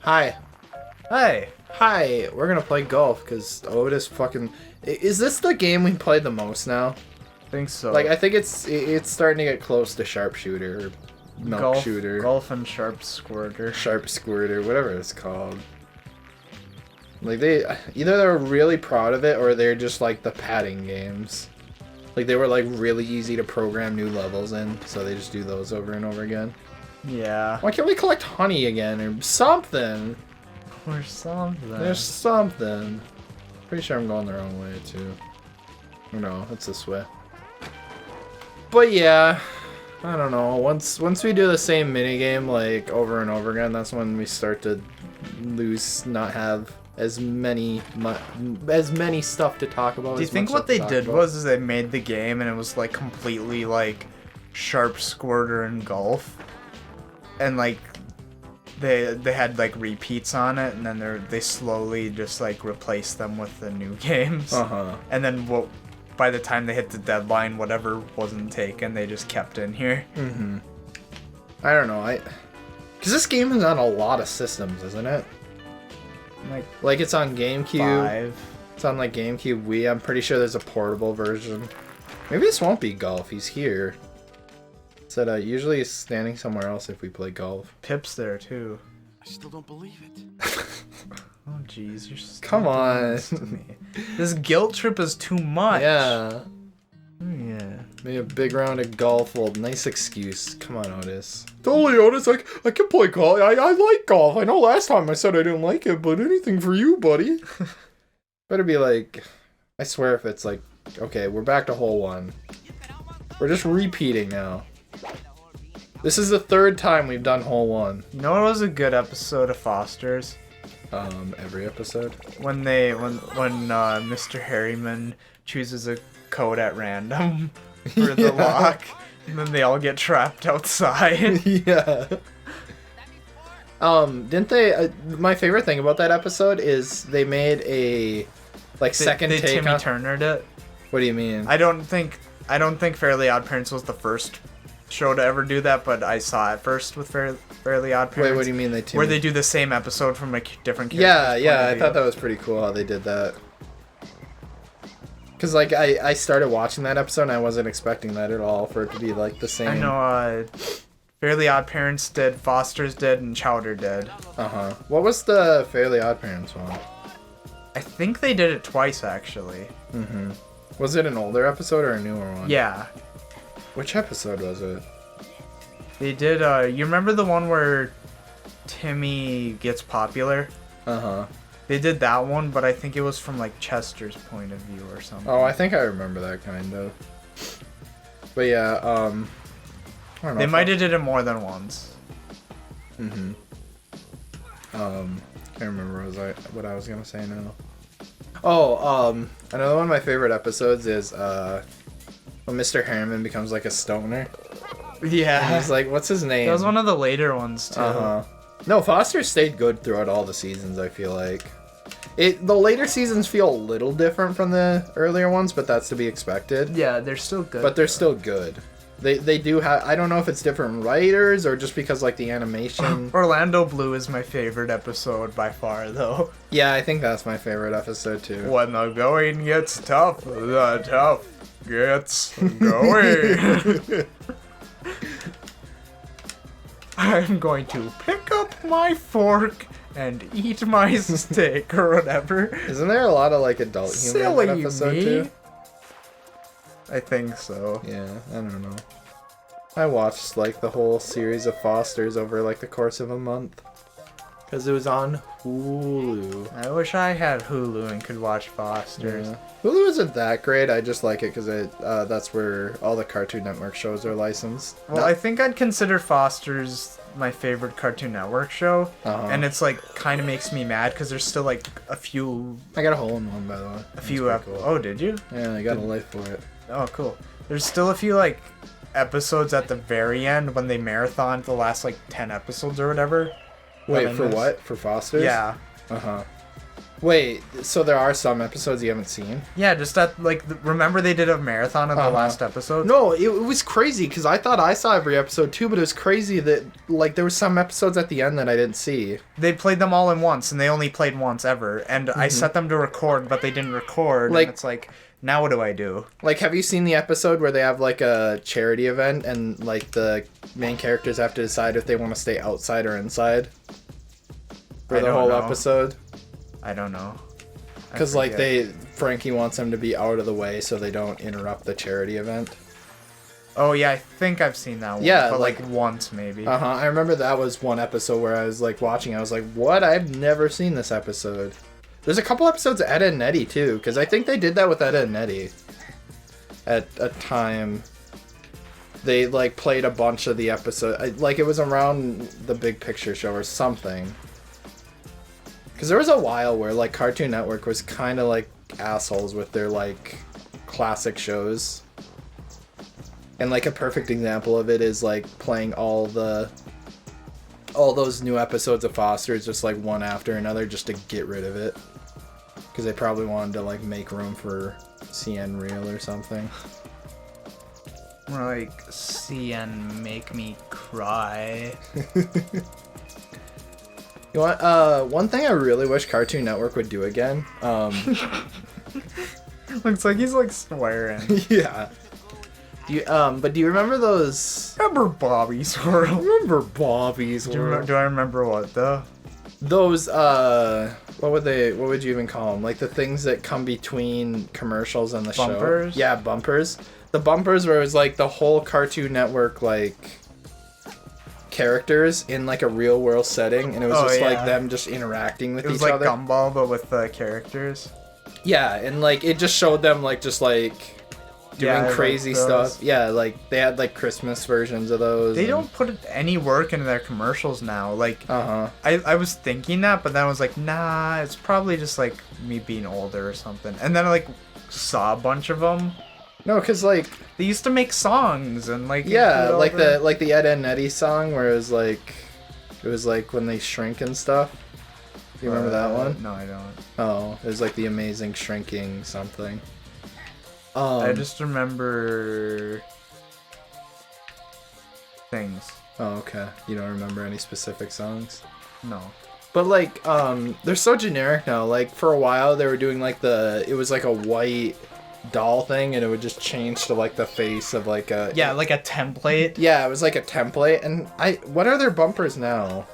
Hi. Hey. Hi. We're gonna play golf because Otis fucking. Is this the game we play the most now? I think so. Like I think it's starting to get close to sharpshooter, or milk shooter, golf and sharp squirter, whatever it's called. Like either they're really proud of it or they're just like the padding games. Like they were like really easy to program new levels in, so they just do those over and over again. Yeah. Why can't we collect honey again or something? Or something. There's something. Pretty sure I'm going the wrong way too. Oh, no, it's this way. But yeah, I don't know. Once we do the same minigame like over and over again, that's when we start to not have as many stuff to talk about. Do you think what they did was they made the game and it was like completely like sharp squirter and golf, and like they had like repeats on it, and then they slowly just like replaced them with the new games. And then by the time they hit the deadline, whatever wasn't taken, they just kept in here. I don't know. Because this game is on a lot of systems, isn't it? Like it's on GameCube. 5. It's on like GameCube, Wii. I'm pretty sure there's a portable version. Maybe this won't be golf. He's here. Said usually he's standing somewhere else if we play golf. Pip's there too. I still don't believe it. Oh jeez, you're so come on. to me. This guilt trip is too much. Yeah. Yeah. Maybe a big round of golf. Well, nice excuse. Come on, Otis. Totally, Otis. I can play golf. I like golf. I know last time I said I didn't like it, but anything for you, buddy. Better be like, I swear if it's like, okay, we're back to hole 1. We're just repeating now. This is the 3rd time we've done hole 1. You know what was a good episode of Foster's? Every episode. When Mr. Harriman chooses a code at random for the lock, and then they all get trapped outside. Yeah. Didn't they? My favorite thing about that episode is they made a second take. Timmy Turner'd it. What do you mean? I don't think Fairly Odd Parents was the first show to ever do that, but I saw it first with Fairly Odd Parents. Wait, what do you mean where they do the same episode from a different character? Yeah, I thought that was pretty cool how they did that. Because, like, I started watching that episode and I wasn't expecting that at all, for it to be, like, the same. I know, Fairly Odd Parents did, Foster's did, and Chowder did. What was the Fairly Odd Parents one? I think they did it twice, actually. Was it an older episode or a newer one? Yeah. Which episode was it? They did, you remember the one where Timmy gets popular? They did that one, but I think it was from, like, Chester's point of view or something. Oh, I think I remember that, kind of. But yeah, I don't know. They might have did it more than once. Can't remember what I was gonna say now. Oh, another one of my favorite episodes is, when Mr. Harriman becomes, like, a stoner. Yeah. And he's like, what's his name? That was one of the later ones, too. No, Foster stayed good throughout all the seasons, I feel like. The later seasons feel a little different from the earlier ones, but that's to be expected. Yeah, they're still good. But they're still good. They do have... I don't know if it's different writers or just because, like, the animation... Orlando Blue is my favorite episode by far, though. Yeah, I think that's my favorite episode, too. When the going gets tough, the tough gets going. I'm going to pick up my fork and eat my steak or whatever. Isn't there a lot of, like, adult humor in that episode, too? I think so. Yeah, I don't know. I watched, like, the whole series of Fosters over, like, the course of a month. Because it was on Hulu. I wish I had Hulu and could watch Foster's. Yeah. Hulu isn't that great. I just like it because that's where all the Cartoon Network shows are licensed. Well, I think I'd consider Foster's my favorite Cartoon Network show. And it's, like, kind of makes me mad because there's still, like, a few... I got a hole in one, by the way. A few... Cool. Oh, did you? Yeah, I got a life for it. Oh, cool. There's still a few, like, episodes at the very end when they marathon the last, like, 10 episodes or whatever. Wait, for what? For Foster's? Yeah. Wait, so there are some episodes you haven't seen? Yeah, just that, like, remember they did a marathon of the last episode? No, it was crazy because I thought I saw every episode too, but it was crazy that, like, there were some episodes at the end that I didn't see. They played them all in once, and they only played once ever. And I set them to record, but they didn't record. Like, and it's like, now what do I do? Like, have you seen the episode where they have, like, a charity event and, like, the main characters have to decide if they want to stay outside or inside for the whole episode? I don't know. Because, like, Frankie wants them to be out of the way so they don't interrupt the charity event. Oh, yeah, I think I've seen that one. Yeah, but, like once, maybe. I remember that was one episode where I was, like, watching. I was like, what? I've never seen this episode. There's a couple episodes of Ed, Edd n Eddy, too, because I think they did that with Ed, Edd n Eddy at a time. They, like, played a bunch of the episodes. Like, it was around the Big Picture Show or something. Because there was a while where, like, Cartoon Network was kind of, like, assholes with their, like, classic shows. And, like, a perfect example of it is, like, playing all those new episodes of Foster's just, like, one after another just to get rid of it. Because they probably wanted to, like, make room for CN Real or something. More like, CN Make Me Cry. You know what? One thing I really wish Cartoon Network would do again. Looks like he's like swearing. Yeah. Do you remember those? Remember Bobby's World? Remember Bobby's World? Do I remember what though? Those what would you even call them? Like the things that come between commercials and the bumpers? show. Yeah, bumpers. The bumpers where it was like the whole Cartoon Network like characters in like a real world setting, and it was like them just interacting with each other. It was like Gumball, but with the characters. Yeah, and like it just showed them like just like doing crazy stuff. Yeah, like they had like Christmas versions of those. They don't put any work into their commercials now. Like, I was thinking that, but then I was like, nah, it's probably just like me being older or something. And then I like saw a bunch of them. No, because like they used to make songs and like the Ed, Edd n Eddy song where it was like when they shrink and stuff. Do you remember that one? No, I don't. Oh, it was like the Amazing Shrinking something. I just remember things. Oh, okay. You don't remember any specific songs? No. But like, they're so generic now. Like for a while they were doing like it was like a white doll thing, and it would just change to like the face of like a like a template. Yeah, it was like a template. And what are their bumpers now?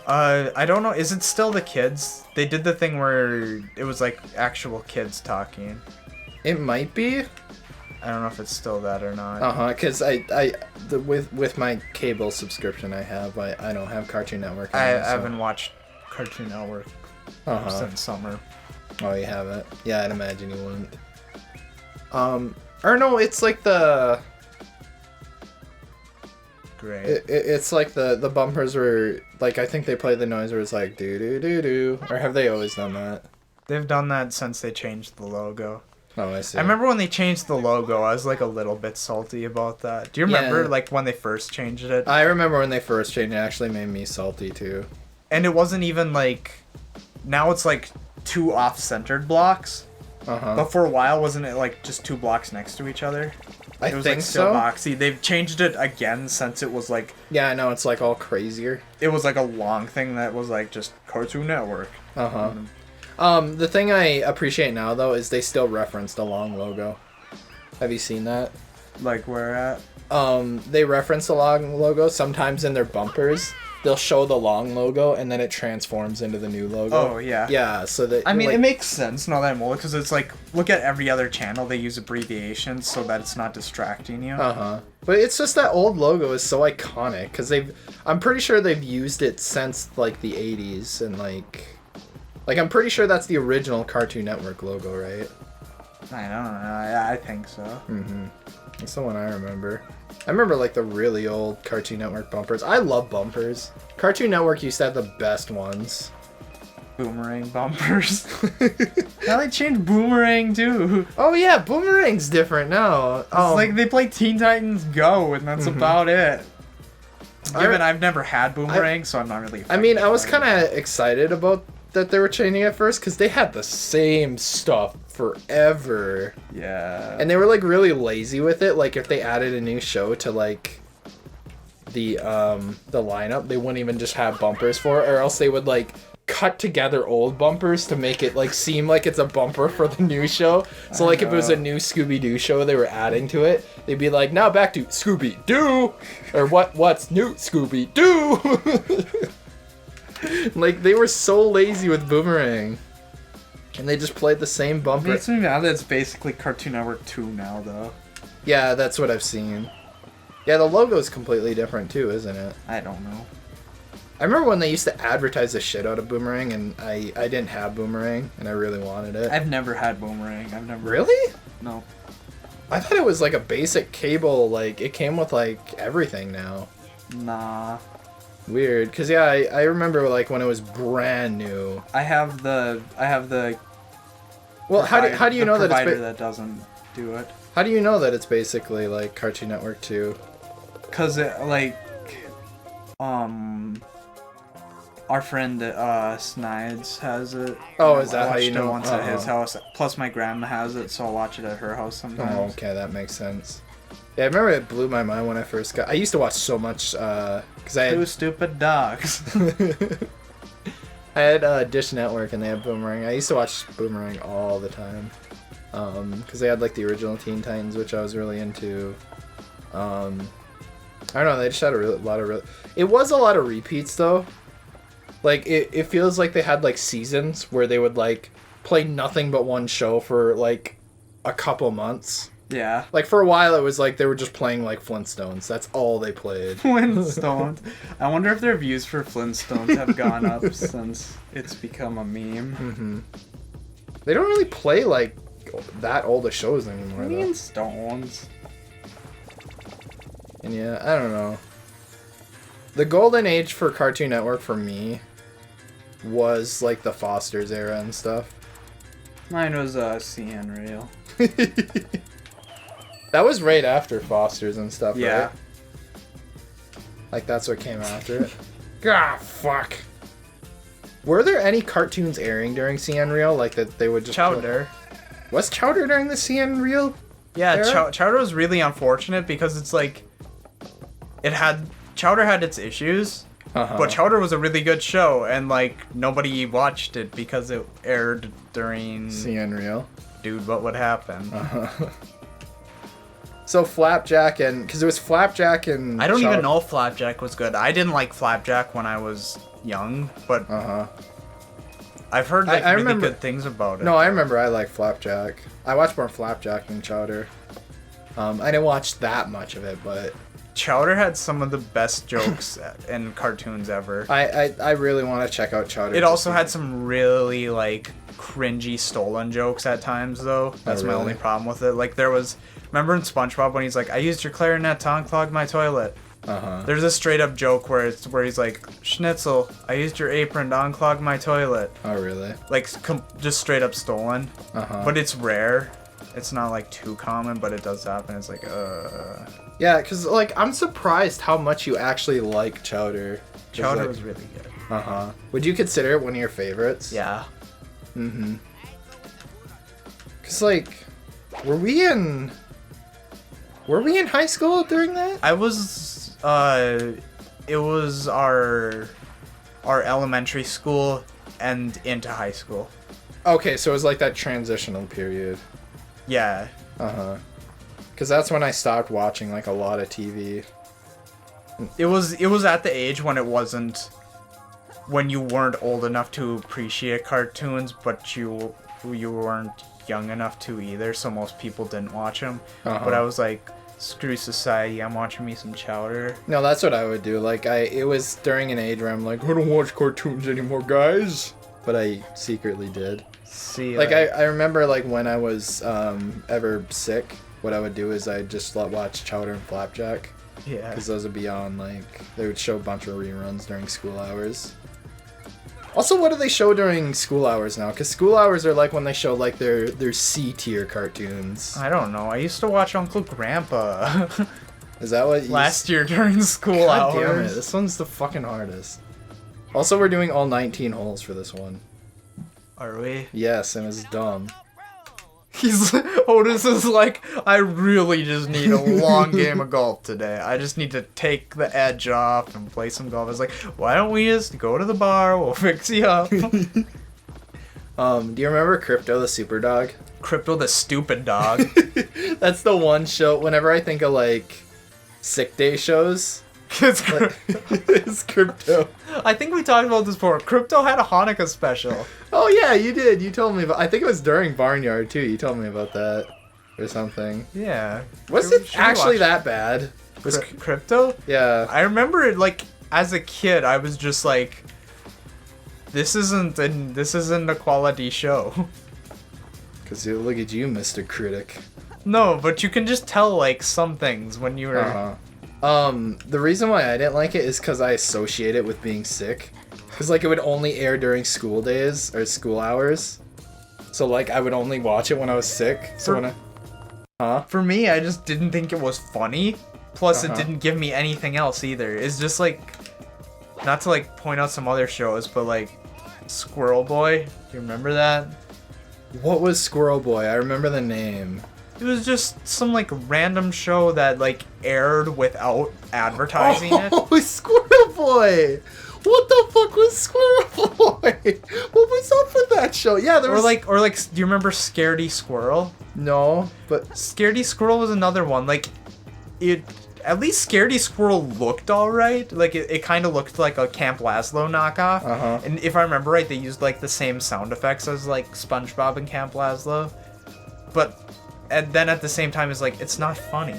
I don't know. Is it still the kids? They did the thing where it was like actual kids talking. It might be. I don't know if it's still that or not. Because with my cable subscription I have, I don't have Cartoon Network. I haven't watched Cartoon Network since summer. Oh, you haven't? Yeah, I'd imagine you wouldn't. Or no, it's like the... Great. It's like the bumpers were, like, I think they play the noise where it's like, do-do-do-do. Or have they always done that? They've done that since they changed the logo. Oh, I see. I remember when they changed the logo, I was, like, a little bit salty about that. Do you remember, like, when they first changed it? I remember when they first changed it. It actually made me salty, too. And it wasn't even, like... Now it's, like, 2 off-centered blocks. But for a while, wasn't it, like, just 2 blocks next to each other? It was think like still so. boxy. They've changed it again since it was like... Yeah, I know, it's like all crazier. It was like a long thing that was like just Cartoon Network. The thing I appreciate now, though, is they still reference the long logo. Have you seen that? Like where at? They reference the long logo sometimes in their bumpers. They'll show the long logo and then it transforms into the new logo. Oh, yeah. Yeah, so that... I mean, like, it makes sense now that I'm older, because it's like, look at every other channel, they use abbreviations so that it's not distracting you. But it's just that old logo is so iconic, because I'm pretty sure they've used it since, like, the 80s, and, like, I'm pretty sure that's the original Cartoon Network logo, right? I don't know, I think so. That's the one I remember. I remember, like, the really old Cartoon Network bumpers. I love bumpers. Cartoon Network used to have the best ones. Boomerang bumpers. Now they changed Boomerang, too. Oh, yeah, Boomerang's different now. It's like they play Teen Titans Go, and that's about it. Given I've never had Boomerang, so I'm not really... I mean, I was kind of excited about that they were changing at first, because they had the same stuff forever. Yeah. And they were like really lazy with it. Like if they added a new show to like the lineup, they wouldn't even just have bumpers for it, or else they would like cut together old bumpers to make it like seem like it's a bumper for the new show. So like if it was a new Scooby-Doo show they were adding to it, they'd be like, now back to Scooby-Doo, or what's new Scooby-Doo. Like they were so lazy with Boomerang, and they just played the same bumper. Makes me mad that it's basically Cartoon Network 2 now, though. Yeah, that's what I've seen. Yeah, the logo's completely different too, isn't it? I don't know. I remember when they used to advertise the shit out of Boomerang, and I didn't have Boomerang, and I really wanted it. I've never had Boomerang. I've never... Really? No. I thought it was like a basic cable, like it came with like everything now. Nah. Weird, cause yeah, I remember like when it was brand new. I have the Well, how do you know that it's provider that doesn't do it? how do you know that it's basically like Cartoon Network 2? Cause it like our friend Snides has it. Oh, And is I that how watched you know? it once at his house. Plus my grandma has it, so I'll watch it at her house sometimes. Oh, okay, that makes sense. Yeah, I remember it blew my mind when I first got. I used to watch so much because I Two had stupid dogs. I had Dish Network and they had Boomerang. I used to watch Boomerang all the time because they had like the original Teen Titans, which I was really into. I don't know. They just had a lot of. It was a lot of repeats though. Like it feels like they had like seasons where they would like play nothing but one show for like a couple months. Yeah. Like for a while it was like they were just playing like Flintstones. That's all they played. Flintstones. I wonder if their views for Flintstones have gone up since it's become a meme. Mm-hmm. They don't really play like that old of shows anymore though. Flintstones. And yeah, I don't know. The golden age for Cartoon Network for me was like the Foster's era and stuff. Mine was CN Real. That was right after Foster's and stuff, Yeah. right? Like that's what came after it. Ah, fuck. Were there any cartoons airing during CN Real like that they would just Chowder. Was Chowder during the CN Real? Yeah, era? Chowder was really unfortunate because it's like Chowder had its issues, but Chowder was a really good show, and like nobody watched it because it aired during CN Real. Dude, what would happen? So Flapjack and because it was Flapjack and I don't even know if Flapjack was good. I didn't like Flapjack when I was young, but I've heard like I really remember, good things about it. No, I remember I liked Flapjack. I watched more Flapjack than Chowder. I didn't watch that much of it, but Chowder had some of the best jokes in cartoons ever. I really want to check out Chowder. It also had some really like cringy stolen jokes at times though. That's my really? only problem with it. Like there was, remember in SpongeBob when he's like, I used your clarinet to unclog my toilet. There's a straight up joke where he's like, Schnitzel, I used your apron to unclog my toilet. Oh really? Like just straight up stolen. But it's rare. It's not like too common, but it does happen. It's like Yeah, because like I'm surprised how much you actually like Chowder. Chowder like, was really good. Would you consider it one of your favorites? Yeah. Cause like, were we in high school during that? I was. It was our elementary school and into high school. Okay, so it was like that transitional period. Yeah. Cause that's when I stopped watching like a lot of TV. It was at the age when it wasn't, when you weren't old enough to appreciate cartoons, but you weren't young enough to either, so most people didn't watch them. But I was like, screw society, I'm watching me some Chowder. No, that's what I would do. Like it was during an age where I'm like, I don't watch cartoons anymore, guys. But I secretly did. See, like I remember like when I was ever sick, what I would do is I'd just watch Chowder and Flapjack. Yeah. Because those would be on, like, they would show a bunch of reruns during school hours. Also, what do they show during school hours now? Because school hours are like when they show like their C-tier cartoons. I don't know. I used to watch Uncle Grandpa. Is that what you... Last year during school God hours. damn it, this one's the fucking hardest. Also, we're doing all 19 holes for this one. Are we? Yes, and it's dumb. Otis is like, I really just need a long game of golf today. I just need to take the edge off and play some golf. It's like, why don't we just go to the bar? We'll fix you up. Do you remember Crypto the Super Dog? Crypto the stupid dog. That's the one show. Whenever I think of like sick day shows, it's Crypto. I think we talked about this before. Crypto had a Hanukkah special. Oh yeah, you did. You told me about. I think it was during Barnyard too. You told me about that or something. Yeah. Was it actually that bad? Was Crypto? Yeah. I remember it like as a kid. I was just like, this isn't a quality show. Cause look at you, Mr. Critic. No, but you can just tell like some things when you were. The reason why I didn't like it is because I associate it with being sick. Because, like, it would only air during school days or school hours. So, like, I would only watch it when I was sick. So For me, I just didn't think it was funny. Plus, it didn't give me anything else either. It's just, like, not to, like, point out some other shows, but, like, Squirrel Boy. Do you remember that? What was Squirrel Boy? I remember the name. It was just some, like, random show that, like, aired without advertising it. Oh, Squirrel Boy! What the fuck was Squirrel Boy? What was up with that show? Yeah, there was... Or like, do you remember Scaredy Squirrel? No, but... Scaredy Squirrel was another one. Like, at least Scaredy Squirrel looked alright. Like, it kind of looked like a Camp Lazlo knockoff. And if I remember right, they used, like, the same sound effects as, like, SpongeBob and Camp Lazlo. But... And then at the same time, it's like, it's not funny.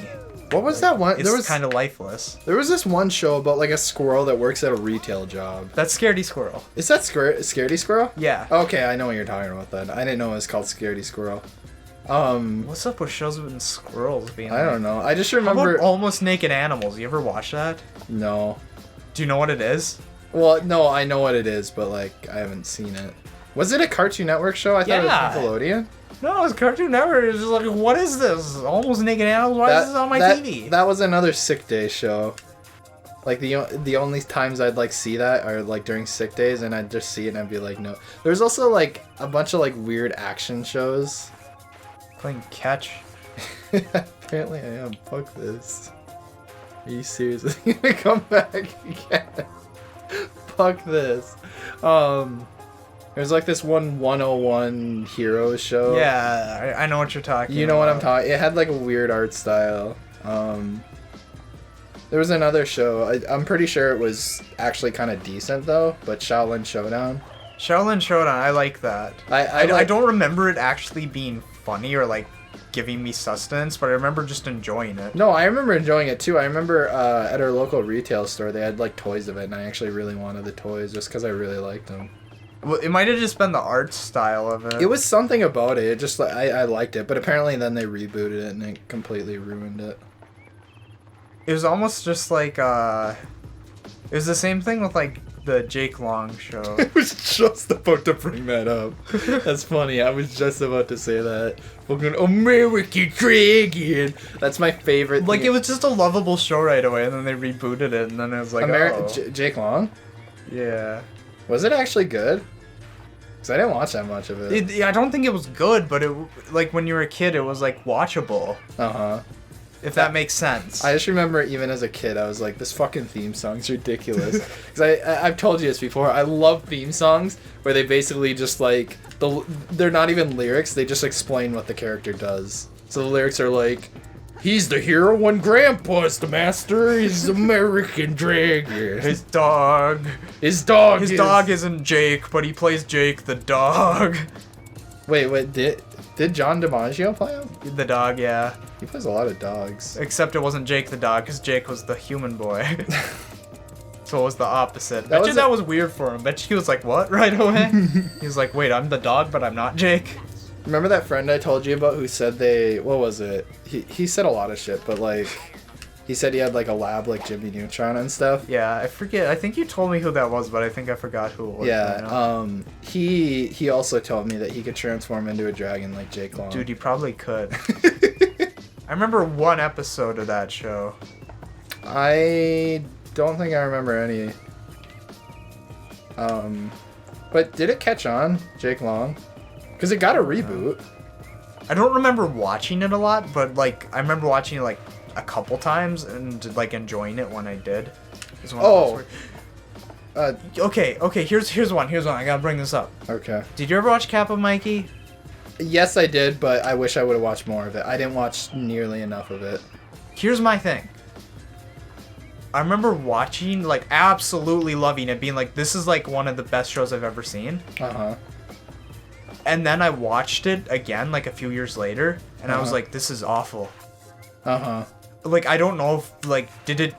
What was that one? It's kind of lifeless. There was this one show about like a squirrel that works at a retail job. That's Scaredy Squirrel. Is that Scaredy Squirrel? Yeah. Okay, I know what you're talking about then. I didn't know it was called Scaredy Squirrel. What's up with shows with squirrels being I don't know. I just remember... How about Almost Naked Animals? You ever watch that? No. Do you know what it is? Well, no, I know what it is, but like, I haven't seen it. Was it a Cartoon Network show? I thought it was Nickelodeon. No, it's Cartoon Network. It's just like, what is this? Almost Naked Animals? Why is this on my TV? That was another sick day show. Like, the only times I'd, like, see that are, like, during sick days, and I'd just see it and I'd be like, no. There's also, like, a bunch of, like, weird action shows. Playing catch. Apparently I am. Fuck this. Are you seriously gonna come back again? Fuck this. There's like this 101 Heroes show. Yeah, I know what you're talking about. You know what I'm talking. It had like a weird art style. There was another show. I'm pretty sure it was actually kind of decent though, but Shaolin Showdown. Shaolin Showdown, I like that. I don't remember it actually being funny or like giving me sustenance, but I remember just enjoying it. No, I remember enjoying it too. I remember at our local retail store they had like toys of it, and I actually really wanted the toys just because I really liked them. Well, it might have just been the art style of it. It was something about it. It just like I liked it, but apparently then they rebooted it and it completely ruined it. It was almost just like it was the same thing with like the Jake Long show. I was just about to bring that up. That's funny. I was just about to say that. Fucking American Dragon. That's my favorite. Like, it was just a lovable show right away, and then they rebooted it, and then it was like, Jake Long? Yeah. Was it actually good? Because I didn't watch that much of it. I don't think it was good, but it like when you were a kid, it was like watchable. If that makes sense. I just remember even as a kid, I was like, this fucking theme song's ridiculous. Because I've told you this before, I love theme songs where they basically just like, they're not even lyrics, they just explain what the character does. So the lyrics are like, he's the hero when Grandpa's the master, he's American Dragon. His dog isn't Jake, but he plays Jake the dog. Wait, did John DiMaggio play him? The dog, yeah. He plays a lot of dogs. Except it wasn't Jake the dog, because Jake was the human boy. So it was the opposite. That was weird for him. Bet he was like, what? Right away? He was like, wait, I'm the dog, but I'm not Jake. Remember that friend I told you about who said what was it? He said a lot of shit, but like, he said he had like a lab like Jimmy Neutron and stuff. Yeah, I forget. I think you told me who that was, but I think I forgot who it was. Yeah, he also told me that he could transform into a dragon like Jake Long. Dude, he probably could. I remember one episode of that show. I don't think I remember any. But did it catch on, Jake Long? Because it got a reboot. I don't remember watching it a lot, but like I remember watching it like a couple times and like enjoying it when I did. Oh. Okay. Here's one. I gotta bring this up. Okay. Did you ever watch Kappa Mikey? Yes, I did, but I wish I would have watched more of it. I didn't watch nearly enough of it. Here's my thing. I remember watching, like, absolutely loving it, being like, this is like one of the best shows I've ever seen. Uh-huh. And then I watched it again, like, a few years later, and I was like, this is awful. Uh-huh. Like, I don't know if, like, did it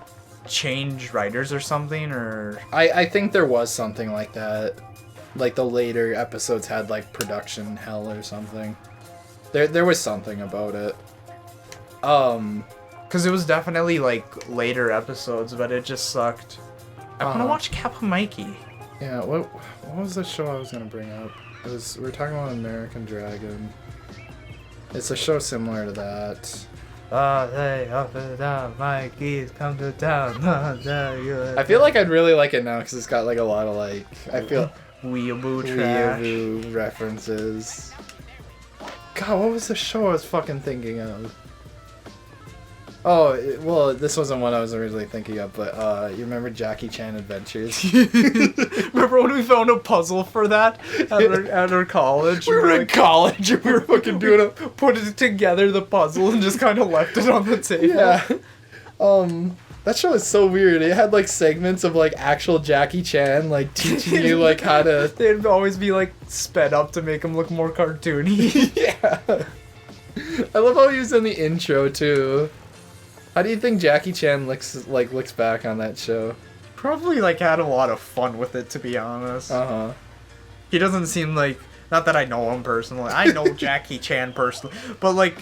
change writers or something, or... I think there was something like that. Like, the later episodes had, like, production hell or something. There was something about it. Because it was definitely, like, later episodes, but it just sucked. I want to watch Kappa Mikey. Yeah, what was the show I was going to bring up? We were talking about American Dragon. It's a show similar to that. Hey, up and down, Mikey's come to town. I feel like I'd really like it now because it's got, like, a lot of, like... I feel... Weeaboo trash. Weeaboo references. God, what was the show I was fucking thinking of? Oh, well, this wasn't what I was originally thinking of, but you remember Jackie Chan Adventures? Remember when we found a puzzle for that at our college? We were in college and we were fucking doing it. Put it together, the puzzle, and just kind of left it on the table. Yeah. That show is so weird. It had, like, segments of, like, actual Jackie Chan, like, teaching you, like, how to... They'd always be, like, sped up to make him look more cartoony. Yeah. I love how he was in the intro, too. How do you think Jackie Chan looks back on that show? Probably, like, had a lot of fun with it, to be honest. Uh-huh. He doesn't seem like... Not that I know him personally. I know Jackie Chan personally. But, like...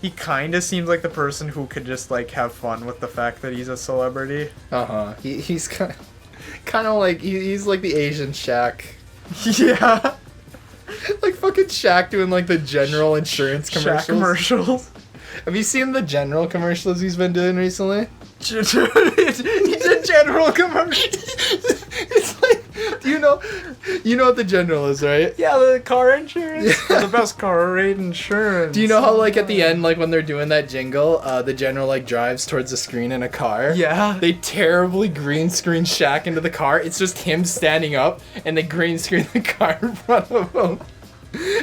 He kind of seems like the person who could just, like, have fun with the fact that he's a celebrity. Uh-huh. He's kind of like... He's like the Asian Shaq. Yeah. Like, fucking Shaq doing, like, the General Insurance commercials. Shaq commercials. Have you seen the General commercials he's been doing recently? He did General commercials. It's like... You know what the General is, right? Yeah, the car insurance. The best car rate insurance. Do you know how, like, at the end, like, when they're doing that jingle, the General, like, drives towards the screen in a car? Yeah. They terribly green screen Shaq into the car. It's just him standing up, and they green screen the car in front of him.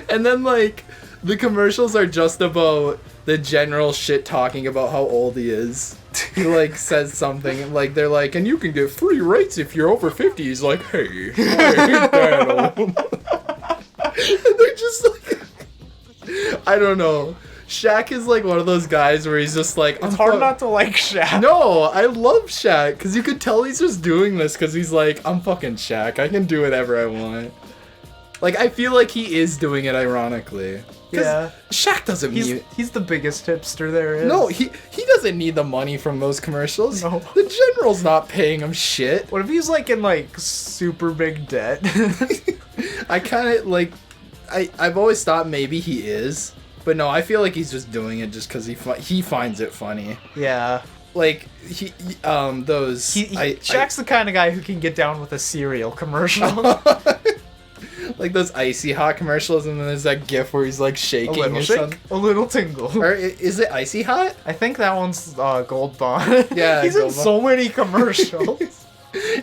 And then, like, the commercials are just about the General shit talking about how old he is. He, like, says something, like, they're like, and you can get free rates if you're over 50. He's like, hey, I ain't that old. And they're just like, I don't know. Shaq is, like, one of those guys where he's just like... It's hard not to like Shaq. No, I love Shaq, because you could tell he's just doing this because he's like, I'm fucking Shaq. I can do whatever I want. Like, I feel like he is doing it ironically. Yeah. Shaq doesn't need... He's the biggest hipster there is. No, he doesn't need the money from those commercials. No. The General's not paying him shit. What if he's, like, in, like, super big debt? I kind of, like... I've always thought maybe he is. But no, I feel like he's just doing it just because he finds it funny. Yeah. Like, Shaq's the kind of guy who can get down with a cereal commercial. Like those Icy Hot commercials, and then there's that gif where he's like shaking a little or shake, something. a little tingle. Or is it Icy Hot? I think that one's Gold Bond. Yeah, he's in so many commercials.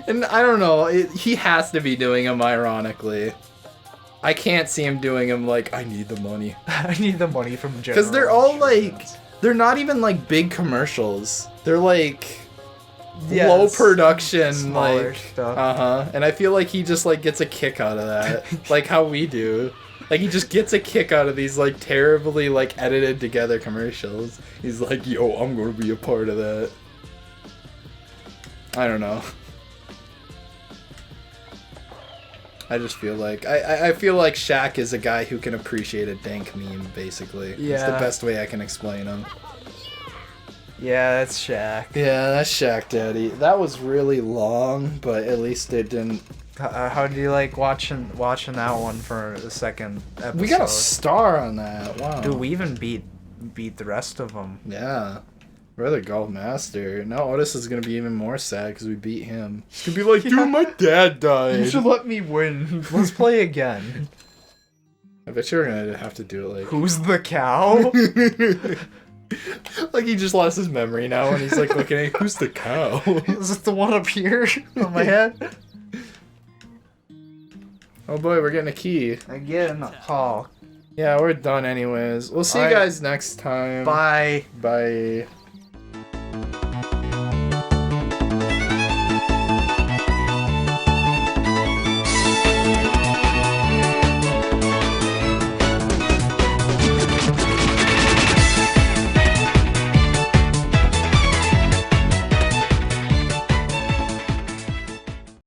And I don't know, he has to be doing them ironically. I can't see him doing them like, I need the money. I need the money from General. Because they're all like, they're not even like big commercials. They're like... low production, smaller like stuff. And I feel like he just like gets a kick out of that, like how we do. Like he just gets a kick out of these like terribly like edited together commercials. He's like, yo, I'm gonna be a part of that. I don't know. I just feel like I feel like Shaq is a guy who can appreciate a dank meme. Basically, yeah. It's the best way I can explain him. Yeah, that's Shaq. Yeah, that's Shaq Daddy. That was really long, but at least it didn't... How do you like watching that one for the second episode? We got a star on that. Wow. Dude, we even beat the rest of them. Yeah. We're the golf master. Now Otis is gonna be even more sad because we beat him. He's gonna be like, dude, my dad died. You should let me win. Let's play again. I bet you're gonna have to do it like... Who's the cow? Like he just lost his memory now and he's like looking at who's the cow? Is it the one up here on my head? Oh boy, we're getting a key. Again. Oh. Yeah, we're done anyways. We'll see you Alright. guys next time. Bye. Bye.